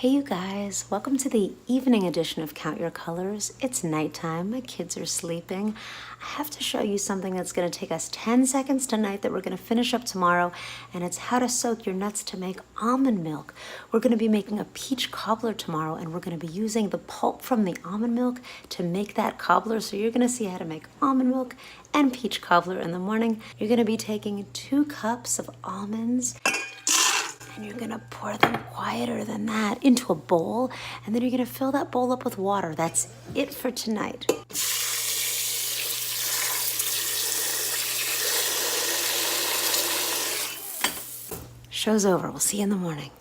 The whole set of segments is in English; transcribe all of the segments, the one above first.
Hey you guys, welcome to the evening edition of Count Your Colors. It's nighttime, my kids are sleeping. I have to show you something that's going to take us 10 seconds tonight that we're going to finish up tomorrow, and it's how to soak your nuts to make almond milk. We're going to be making a peach cobbler tomorrow, and we're going to be using the pulp from the almond milk to make that cobbler. So you're going to see how to make almond milk and peach cobbler in the morning. You're going to be taking 2 cups of almonds, and you're gonna pour them quieter than that into a bowl, and then you're gonna fill that bowl up with water. That's it for tonight. Show's over. We'll see you in the morning.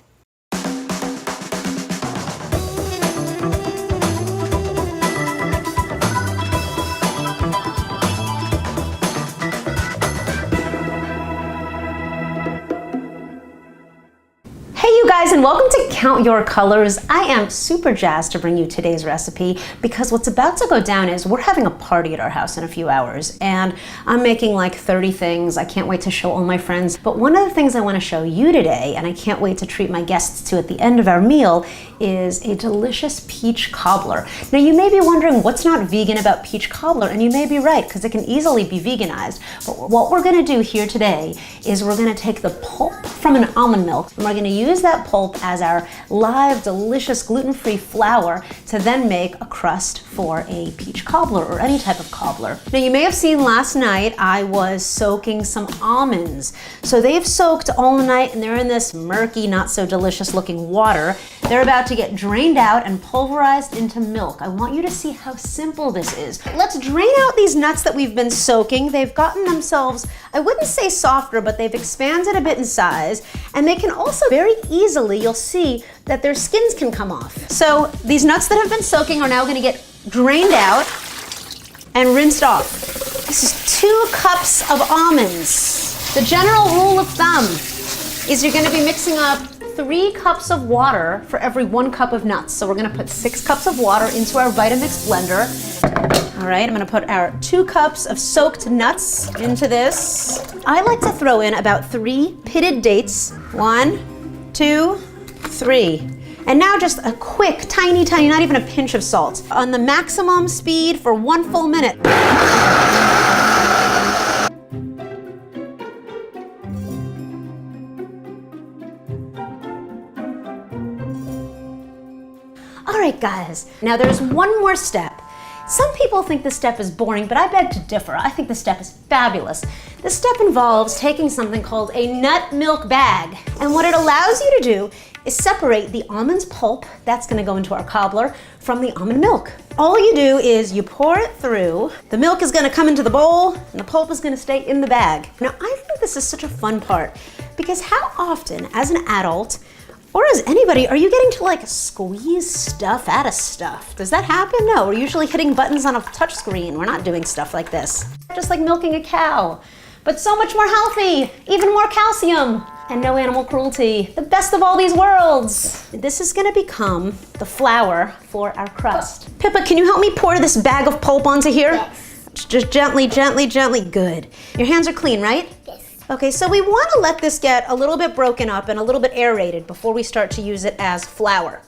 And welcome to Count Your Colors. I am super jazzed to bring you today's recipe because what's about to go down is we're having a party at our house in a few hours, and I'm making like 30 things. I can't wait to show all my friends. But one of the things I want to show you today, and I can't wait to treat my guests to at the end of our meal, is a delicious peach cobbler. Now you may be wondering what's not vegan about peach cobbler, and you may be right because it can easily be veganized. But what we're going to do here today is we're going to take the pulp from an almond milk, and we're going to use that pulp as our live, delicious, gluten-free flour to then make a crust for a peach cobbler or any type of cobbler. Now you may have seen last night I was soaking some almonds. So they've soaked all night and they're in this murky, not so delicious looking water. They're about to get drained out and pulverized into milk. I want you to see how simple this is. Let's drain out these nuts that we've been soaking. They've gotten themselves, I wouldn't say softer, but they've expanded a bit in size, and they can also very easily, you'll see that their skins can come off. So these nuts that have been soaking are now going to get drained out and rinsed off. This is 2 cups of almonds. The general rule of thumb is you're going to be mixing up 3 cups of water for every 1 cup of nuts. So we're going to put 6 cups of water into our Vitamix blender. All right, I'm going to put our 2 cups of soaked nuts into this. I like to throw in about 3 pitted dates. 1, 2, 3. And now just a quick, tiny, not even a pinch of salt. On the maximum speed for 1 full minute. All right, guys, now there's one more step. Some people think this step is boring, but I beg to differ. I think this step is fabulous. This step involves taking something called a nut milk bag. And what it allows you to do is separate the almond's pulp, that's gonna go into our cobbler, from the almond milk. All you do is you pour it through, the milk is gonna come into the bowl, and the pulp is gonna stay in the bag. Now, I think this is such a fun part, because how often, as an adult, or as anybody, are you getting to like squeeze stuff out of stuff? Does that happen? No, we're usually hitting buttons on a touch screen. We're not doing stuff like this. Just like milking a cow, but so much more healthy, even more calcium, and no animal cruelty. The best of all these worlds. This is gonna become the flour for our crust. Pippa, can you help me pour this bag of pulp onto here? Yes. Just gently, good. Your hands are clean, right? Yes. Okay, so we want to let this get a little bit broken up and a little bit aerated before we start to use it as flour.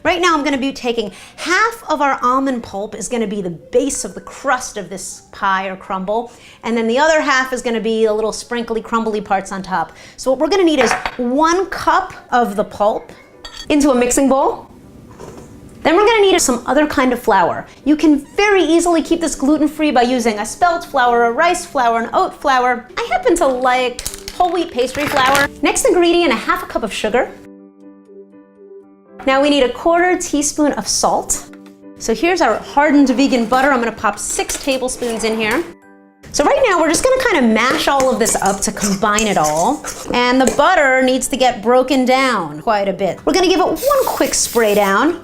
Right now I'm going to be taking half of our almond pulp is going to be the base of the crust of this pie or crumble, and then the other half is going to be the little sprinkly, crumbly parts on top. So what we're going to need is 1 cup of the pulp into a mixing bowl. Then we're going to need some other kind of flour. You can very easily keep this gluten-free by using a spelt flour, a rice flour, an oat flour. I happen to like whole wheat pastry flour. Next ingredient, 1/2 cup of sugar. Now we need 1/4 teaspoon of salt. So here's our hardened vegan butter. I'm going to pop 6 tablespoons in here. So right now we're just going to kind of mash all of this up to combine it all. And the butter needs to get broken down quite a bit. We're going to give it 1 quick spray down.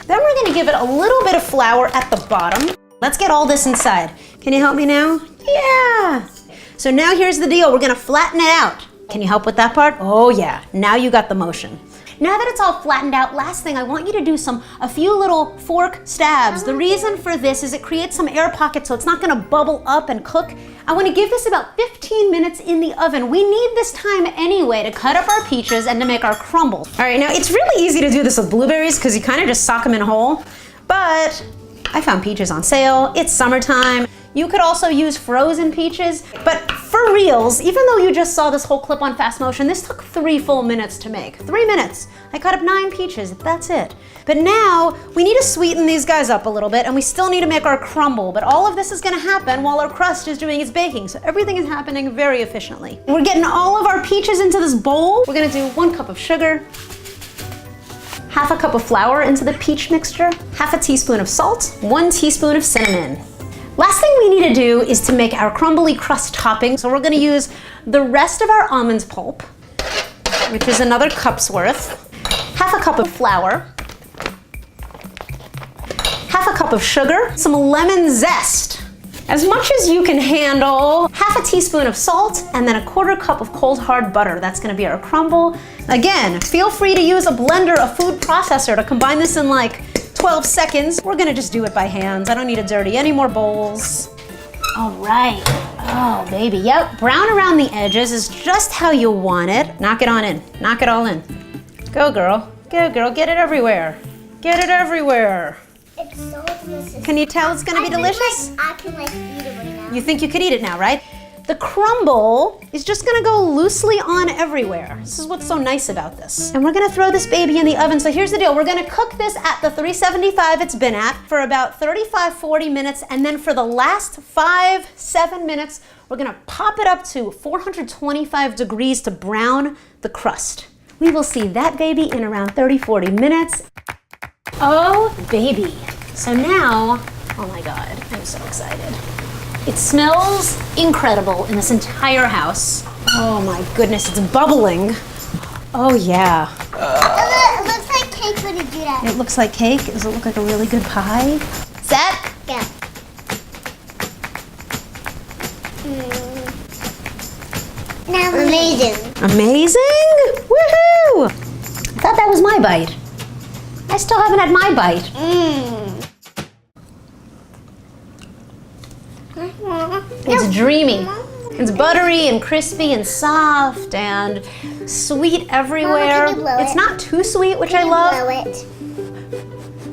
Then we're going to give it a little bit of flour at the bottom. Let's get all this inside. Can you help me now? Yeah. So now here's the deal. We're going to flatten it out. Can you help with that part? Oh yeah, now you got the motion. Now that it's all flattened out, last thing, I want you to do a few little fork stabs. The reason for this is it creates some air pockets so it's not gonna bubble up and cook. I wanna give this about 15 minutes in the oven. We need this time anyway to cut up our peaches and to make our crumbles. All right, now it's really easy to do this with blueberries because you kind of just sock them in whole, but I found peaches on sale. It's summertime. You could also use frozen peaches, but for reals, even though you just saw this whole clip on fast motion, this took 3 full minutes to make. 3 minutes. I cut up 9 peaches, that's it. But now, we need to sweeten these guys up a little bit, and we still need to make our crumble, but all of this is gonna happen while our crust is doing its baking, so everything is happening very efficiently. We're getting all of our peaches into this bowl. We're gonna do 1 cup of sugar, half a cup of flour into the peach mixture, half a teaspoon of salt, 1 teaspoon of cinnamon. Last thing we need to do is to make our crumbly crust topping. So we're gonna use the rest of our almond pulp, which is another cup's worth, half a cup of flour, half a cup of sugar, some lemon zest, as much as you can handle, half a teaspoon of salt, and then a 1/4 cup of cold hard butter. That's gonna be our crumble. Again, feel free to use a blender, a food processor to combine this in like 12 seconds. We're gonna just do it by hands. I don't need to dirty any more bowls. All right, oh baby, yep. Brown around the edges is just how you want it. Knock it on in, knock it all in. Go girl, get it everywhere. Get it everywhere. It's so delicious. Can you tell it's gonna be delicious? I can eat it right now. You think you could eat it now, right? The crumble is just gonna go loosely on everywhere. This is what's so nice about this. And we're gonna throw this baby in the oven. So here's the deal. We're gonna cook this at the 375 it's been at for about 35, 40 minutes. And then for the last 5, 7 minutes, we're gonna pop it up to 425 degrees to brown the crust. We will see that baby in around 30, 40 minutes. Oh, baby. So now, oh my God, I'm so excited. It smells incredible in this entire house. Oh my goodness, it's bubbling. Oh yeah. It looks like cake when you do that. It looks like cake. Does it look like a really good pie? Set? Yeah. Now amazing. Amazing? Woohoo! I thought that was my bite. I still haven't had my bite. It's dreamy. It's buttery and crispy and soft and sweet everywhere. Mama, can you blow It's it? not too sweet, which I Blow love. it.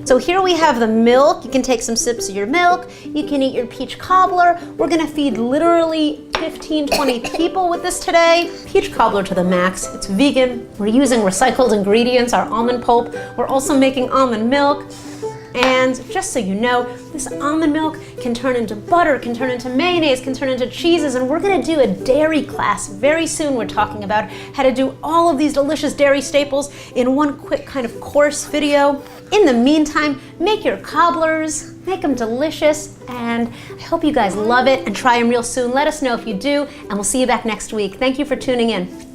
So here we have the milk. You can take some sips of your milk. You can eat your peach cobbler. We're gonna feed literally 15, 20 people with this today. Peach cobbler to the max. It's vegan. We're using recycled ingredients, our almond pulp. We're also making almond milk. And just so you know, this almond milk can turn into butter, can turn into mayonnaise, can turn into cheeses, and we're gonna do a dairy class very soon. We're talking about how to do all of these delicious dairy staples in one quick kind of course video. In the meantime, make your cobblers, make them delicious, and I hope you guys love it and try them real soon. Let us know if you do, and we'll see you back next week. Thank you for tuning in.